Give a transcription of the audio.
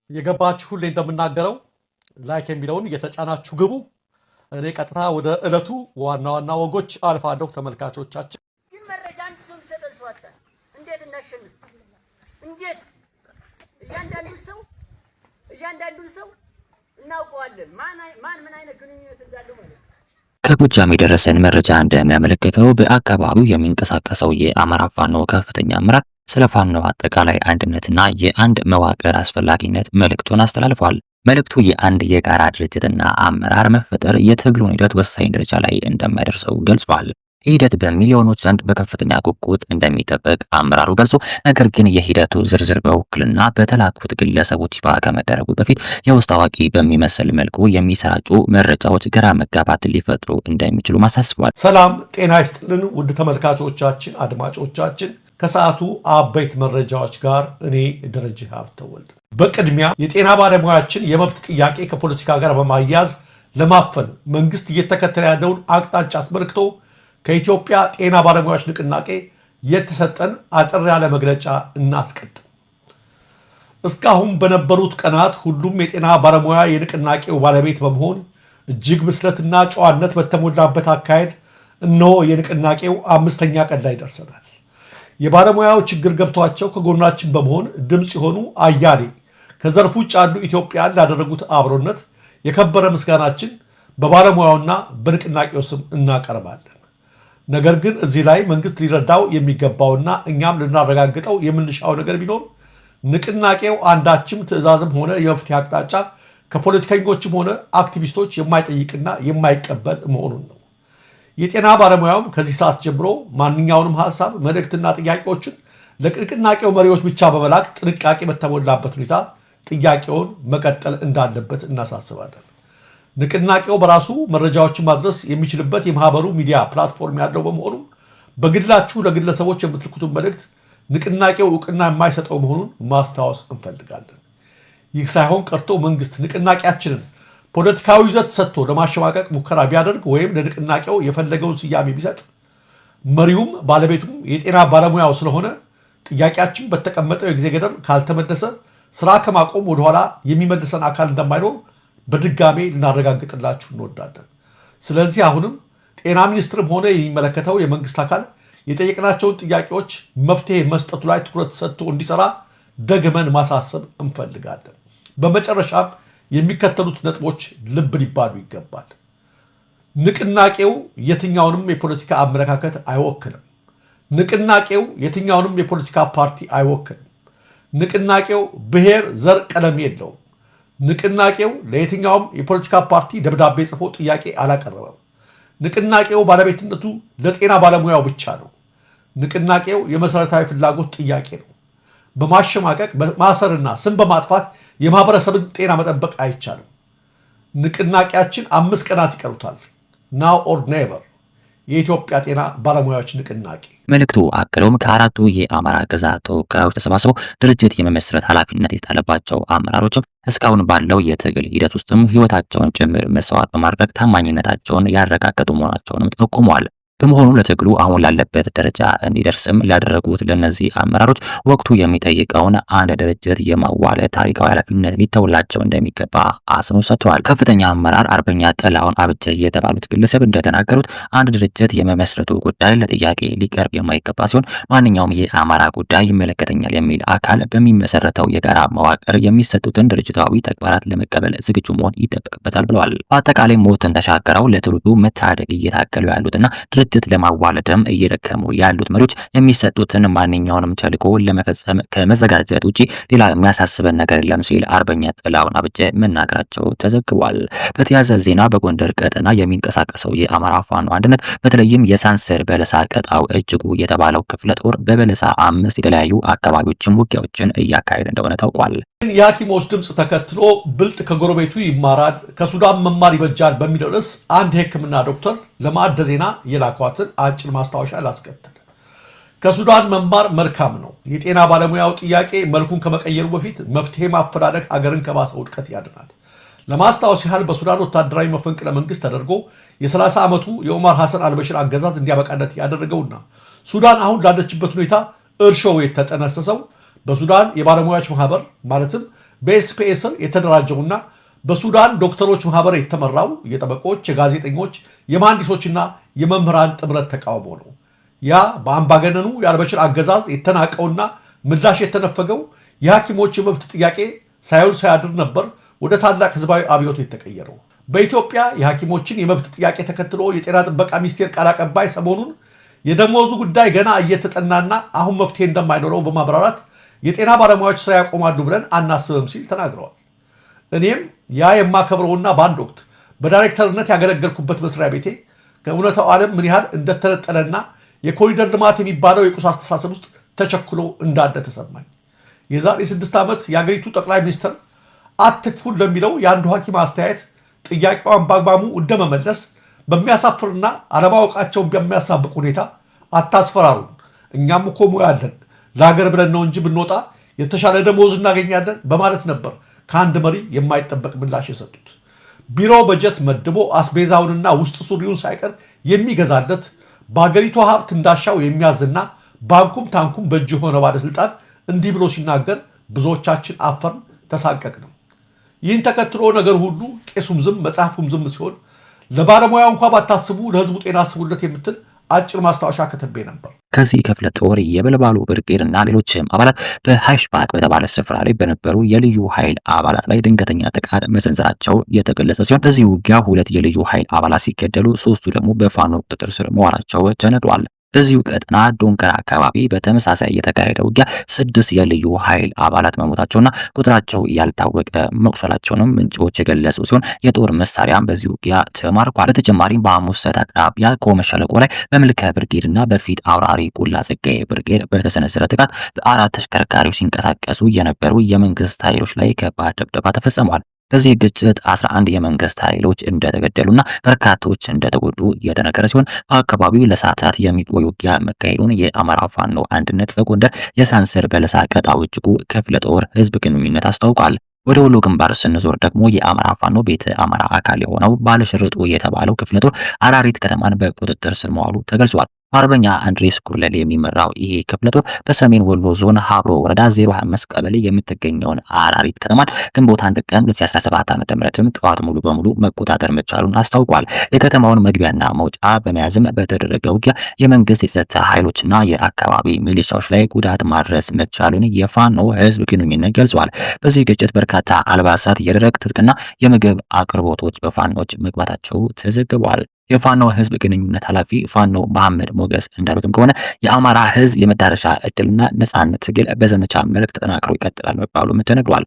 የገባችሁ ሁሌ እንደምናገረው ላይክ የሚለውን እየተጫናችሁ ግቡ። እኔ ቀጥታ ወደ ዕለቱ ዋና ዋና ወጎች አልፋለሁ። ተመልካቾቻችን ግን መረጃ አንድ ሰው ቢሰጠን ሰው አጣ። እንዴት እናሸንፍ? እንዴት እያንዳንዱን ሰው እናውቀዋለን። ማን ምን አይነት ግንኙነት እንዳለው ማለት ነው። ከጎጃም የደረሰን መረጃ እንደሚያመለክተው በአካባቢው የሚንቀሳቀሰው የአማራ ፋኖ ከፍተኛ አመራር ስለ ፋኖ አጠቃላይ አንድነትና የአንድ መዋቅር አስፈላጊነት መልእክቱን አስተላልፏል። መልእክቱ የአንድ የጋራ ድርጅትና አመራር መፈጠር የትግሉን ሂደት ወሳኝ ደረጃ ላይ እንደማይደርሰው ገልጿል። ይህ ሂደት በሚሊዮኖች ዘንድ በከፍተኛ ጉጉት እንደሚጠበቅ አመራሩ ገልጾ፣ ነገር ግን የሂደቱ ዝርዝር በውክልና በተላኩት ግለሰቦች ይፋ ከመደረጉ በፊት የውስጥ አዋቂ በሚመስል መልኩ የሚሰራጩ መረጃዎች ግራ መጋባት ሊፈጥሩ እንደሚችሉ አሳስቧል። ሰላም ጤና ይስጥልን ውድ ተመልካቾቻችን፣ አድማጮቻችን ከሰዓቱ አበይት መረጃዎች ጋር እኔ ደረጀ ሀብተወልድ። በቅድሚያ የጤና ባለሙያችን የመብት ጥያቄ ከፖለቲካ ጋር በማያያዝ ለማፈን መንግስት እየተከተለ ያለውን አቅጣጫ አስመልክቶ ከኢትዮጵያ ጤና ባለሙያዎች ንቅናቄ የተሰጠን አጠር ያለ መግለጫ እናስቀድም። እስካሁን በነበሩት ቀናት ሁሉም የጤና ባለሙያ የንቅናቄው ባለቤት በመሆን እጅግ ብስለትና ጨዋነት በተሞላበት አካሄድ እነሆ የንቅናቄው 5ኛ ቀን ላይ ደርሰናል። የባለሙያው ችግር ገብቷቸው ከጎናችን በመሆን ድምፅ የሆኑ አያሌ ከዘርፉ ውጭ ያሉ ኢትዮጵያን ላደረጉት አብሮነት የከበረ ምስጋናችን በባለሙያውና በንቅናቄው ስም እናቀርባለን። ነገር ግን እዚህ ላይ መንግስት ሊረዳው የሚገባውና እኛም ልናረጋግጠው የምንሻው ነገር ቢኖር ንቅናቄው አንዳችም ትዕዛዝም ሆነ የመፍትሄ አቅጣጫ ከፖለቲከኞችም ሆነ አክቲቪስቶች የማይጠይቅና የማይቀበል መሆኑን ነው። የጤና ባለሙያውም ከዚህ ሰዓት ጀምሮ ማንኛውንም ሐሳብ፣ መልእክትና ጥያቄዎችን ለንቅናቄው መሪዎች ብቻ በመላክ ጥንቃቄ በተሞላበት ሁኔታ ጥያቄውን መቀጠል እንዳለበት እናሳስባለን። ንቅናቄው በራሱ መረጃዎችን ማድረስ የሚችልበት የማህበሩ ሚዲያ ፕላትፎርም ያለው በመሆኑ በግላችሁ ለግለሰቦች የምትልኩትን መልእክት ንቅናቄው እውቅና የማይሰጠው መሆኑን ማስታወስ እንፈልጋለን። ይህ ሳይሆን ቀርቶ መንግስት ንቅናቄያችንን ፖለቲካዊ ይዘት ሰጥቶ ለማሸማቀቅ ሙከራ ቢያደርግ ወይም ለንቅናቄው የፈለገውን ስያሜ ቢሰጥ መሪውም ባለቤቱም የጤና ባለሙያው ስለሆነ ጥያቄያችን በተቀመጠው የጊዜ ገደብ ካልተመለሰ ስራ ከማቆም ወደኋላ የሚመልሰን አካል እንደማይኖር በድጋሜ ልናረጋግጥላችሁ እንወዳለን። ስለዚህ አሁንም ጤና ሚኒስትርም ሆነ የሚመለከተው የመንግስት አካል የጠየቅናቸውን ጥያቄዎች መፍትሄ መስጠቱ ላይ ትኩረት ሰጥቶ እንዲሰራ ደግመን ማሳሰብ እንፈልጋለን። በመጨረሻም የሚከተሉት ነጥቦች ልብ ሊባሉ ይገባል። ንቅናቄው የትኛውንም የፖለቲካ አመለካከት አይወክልም። ንቅናቄው የትኛውንም የፖለቲካ ፓርቲ አይወክልም። ንቅናቄው ብሔር፣ ዘር፣ ቀለም የለውም። ንቅናቄው ለየትኛውም የፖለቲካ ፓርቲ ደብዳቤ ጽፎ ጥያቄ አላቀረበም። ንቅናቄው ባለቤትነቱ ለጤና ባለሙያው ብቻ ነው። ንቅናቄው የመሰረታዊ ፍላጎት ጥያቄ ነው። በማሸማቀቅ በማሰርና ስም በማጥፋት የማህበረሰብን ጤና መጠበቅ አይቻልም። ንቅናቄያችን 5 ቀናት ይቀሩታል። ናው ኦር ኔቨር። የኢትዮጵያ ጤና ባለሙያዎች ንቅናቄ መልእክቱ አክሎም ከአራቱ የአማራ ግዛት ተወካዮች ተሰባስበው ድርጅት የመመስረት ኃላፊነት የጣለባቸው አመራሮችም እስካሁን ባለው የትግል ሂደት ውስጥም ህይወታቸውን ጭምር መስዋዕት በማድረግ ታማኝነታቸውን ያረጋገጡ መሆናቸውንም ጠቁመዋል። በመሆኑ ለትግሉ አሁን ላለበት ደረጃ እንዲደርስም ላደረጉት ለነዚህ አመራሮች ወቅቱ የሚጠይቀውን አንድ ድርጅት የማዋለድ ታሪካዊ ኃላፊነት ሊተውላቸው እንደሚገባ አጽንኦት ሰጥተዋል። ከፍተኛ አመራር አርበኛ ጥላሁን አብጀ የተባሉት ግለሰብ እንደተናገሩት አንድ ድርጅት የመመስረቱ ጉዳይ ለጥያቄ ሊቀርብ የማይገባ ሲሆን ማንኛውም የአማራ ጉዳይ ይመለከተኛል የሚል አካል በሚመሰረተው የጋራ መዋቅር የሚሰጡትን ድርጅታዊ ተግባራት ለመቀበል ዝግጁ መሆን ይጠበቅበታል ብለዋል። በአጠቃላይ ሞትን ተሻገረው ለትውልዱ መታደግ እየታገሉ ያሉትና ድርጅት ለማዋለድም እየደከሙ ያሉት መሪዎች የሚሰጡትን ማንኛውንም ተልዕኮ ለመፈጸም ከመዘጋጀት ውጪ ሌላ የሚያሳስበን ነገር የለም ሲል አርበኛ ጥላሁን አብጀ መናገራቸው ተዘግቧል። በተያያዘ ዜና በጎንደር ቀጠና የሚንቀሳቀሰው የአማራ ፋኖ አንድነት በተለይም የሳንሰር በለሳ ቀጣው እጅጉ የተባለው ክፍለ ጦር በበለሳ 5 የተለያዩ አካባቢዎችን ውጊያዎችን እያካሄደ እንደሆነ ታውቋል። የሐኪሞች ድምፅ ተከትሎ ብልጥ ከጎረቤቱ ይማራል፣ ከሱዳን መማር ይበጃል በሚል ርዕስ አንድ የሕክምና ዶክተር ለማዕደ ዜና የላኳትን አጭር ማስታወሻ ላስከትል። ከሱዳን መማር መልካም ነው። የጤና ባለሙያው ጥያቄ መልኩን ከመቀየሩ በፊት መፍትሄ ማፈላለግ ሀገርን ከባሰ ውድቀት ያድናል። ለማስታወስ ያህል በሱዳን ወታደራዊ መፈንቅለ መንግስት ተደርጎ የ30 ዓመቱ የዑመር ሐሰን አልበሽር አገዛዝ እንዲያበቃለት ያደረገውና ሱዳን አሁን ላለችበት ሁኔታ እርሾው የተጠነሰሰው በሱዳን የባለሙያዎች ማህበር ማለትም በኤስፒኤስ የተደራጀውና በሱዳን ዶክተሮች ማህበር የተመራው የጠበቆች፣ የጋዜጠኞች፣ የመሐንዲሶችና የመምህራን ጥምረት ተቃውሞ ነው። ያ በአምባገነኑ የአልበሽር አገዛዝ የተናቀውና ምላሽ የተነፈገው የሐኪሞች የመብት ጥያቄ ሳይውል ሳያድር ነበር ወደ ታላቅ ህዝባዊ አብዮት የተቀየረው። በኢትዮጵያ የሐኪሞችን የመብት ጥያቄ ተከትሎ የጤና ጥበቃ ሚኒስቴር ቃል አቀባይ ሰሞኑን የደሞዙ ጉዳይ ገና እየተጠናና አሁን መፍትሄ እንደማይኖረው በማብራራት የጤና ባለሙያዎች ስራ ያቆማሉ ብለን አናስብም ሲል ተናግረዋል። እኔም ያ የማከብረውና በአንድ ወቅት በዳይሬክተርነት ያገለገልኩበት መስሪያ ቤቴ ከእውነታው ዓለም ምን ያህል እንደተነጠለና የኮሪደር ልማት የሚባለው የቁስ አስተሳሰብ ውስጥ ተቸክሎ እንዳለ ተሰማኝ። የዛሬ 6 ዓመት የአገሪቱ ጠቅላይ ሚኒስትር አትክፉን ለሚለው የአንዱ ሐኪም አስተያየት ጥያቄዋን በአግባቡ እንደመመለስ በሚያሳፍርና አለማወቃቸውን በሚያሳብቅ ሁኔታ አታስፈራሩን፣ እኛም እኮ ሙያ አለን፣ ለሀገር ብለን ነው እንጂ ብንወጣ የተሻለ ደሞዝ እናገኛለን በማለት ነበር ከአንድ መሪ የማይጠበቅ ምላሽ የሰጡት። ቢሮ በጀት መድቦ አስቤዛውንና ውስጥ ሱሪውን ሳይቀር የሚገዛለት በሀገሪቷ ሀብት እንዳሻው የሚያዝና ባንኩም ታንኩም በእጅ የሆነ ባለስልጣን እንዲህ ብሎ ሲናገር ብዙዎቻችን አፈርን፣ ተሳቀቅንም። ይህን ተከትሎ ነገር ሁሉ ቄሱም ዝም መጽሐፉም ዝም ሲሆን ለባለሙያው እንኳ ባታስቡ ለህዝቡ ጤና አስቡለት የምትል አጭር ማስታወሻ ከተቤ ነበር። ከዚህ ክፍለ ጦር የበለባሉ ብርጌድና ሌሎችም አባላት በሃይሽባክ በተባለ ስፍራ ላይ በነበሩ የልዩ ኃይል አባላት ላይ ድንገተኛ ጥቃት መሰንዘራቸው የተገለጸ ሲሆን በዚህ ውጊያ 2 የልዩ ኃይል አባላት ሲገደሉ 3ቱ ደግሞ በፋኖ ቁጥጥር ስር መዋላቸው ተነግሯል። በዚሁ ቀጠና ዶንከራ አካባቢ በተመሳሳይ የተካሄደ ውጊያ 6 የልዩ ኃይል አባላት መሞታቸውና ቁጥራቸው ያልታወቀ መቁሰላቸውንም ምንጮች የገለጹ ሲሆን የጦር መሳሪያም በዚሁ ውጊያ ተማርኳል። በተጨማሪም በሐሙሰት አቅራቢያ ኮመ ሸለቆ ላይ በምልከ ብርጌድና በፊት አውራሪ ቁላ ጸጋዬ ብርጌድ በተሰነዘረ ጥቃት በ4 ተሽከርካሪዎች ሲንቀሳቀሱ የነበሩ የመንግስት ኃይሎች ላይ ከባድ ድብደባ ተፈጽሟል። በዚህ ግጭት 11 የመንግስት ኃይሎች እንደተገደሉና በርካቶች እንደተጎዱ የተነገረ ሲሆን በአካባቢው ለሰዓታት የሚቆይ ውጊያ መካሄዱን የአማራ ፋኖ አንድነት በጎንደር የሳንስር በለሳ ቀጣው እጅጉ ክፍለ ጦር ህዝብ ግንኙነት አስታውቋል። ወደ ወሎ ግንባር ስንዞር ደግሞ የአማራ ፋኖ ቤተ አማራ አካል የሆነው ባለሽርጡ የተባለው ክፍለ ጦር አራሪት ከተማን በቁጥጥር ስር መዋሉ ተገልጿል። አርበኛ አንድሬስ ኩርለል የሚመራው ይሄ ክፍለ ጦር በሰሜን ወሎ ዞን ሀብሮ ወረዳ 05 ቀበሌ የምትገኘውን አራሪት ከተማን ግንቦት 1 ቀን 2017 ዓ.ም ጠዋት ሙሉ በሙሉ መቆጣጠር መቻሉን አስታውቋል። የከተማውን መግቢያና መውጫ በመያዝም በተደረገ ውጊያ የመንግስት የጸጥታ ኃይሎችና የአካባቢ ሚሊሻዎች ላይ ጉዳት ማድረስ መቻሉን የፋኖ ህዝብ ግንኙነት ገልጿል። በዚህ ግጭት በርካታ አልባሳት፣ የደረቅ ትጥቅና የምግብ አቅርቦቶች በፋኖች መግባታቸው ተዘግቧል። የፋኖ ህዝብ ግንኙነት ኃላፊ ፋኖ መሐመድ ሞገስ እንዳሉትም ከሆነ የአማራ ህዝብ የመዳረሻ እድልና ነጻነት ትግል በዘመቻ መልክ ተጠናክሮ ይቀጥላል መባሉም ተነግሯል።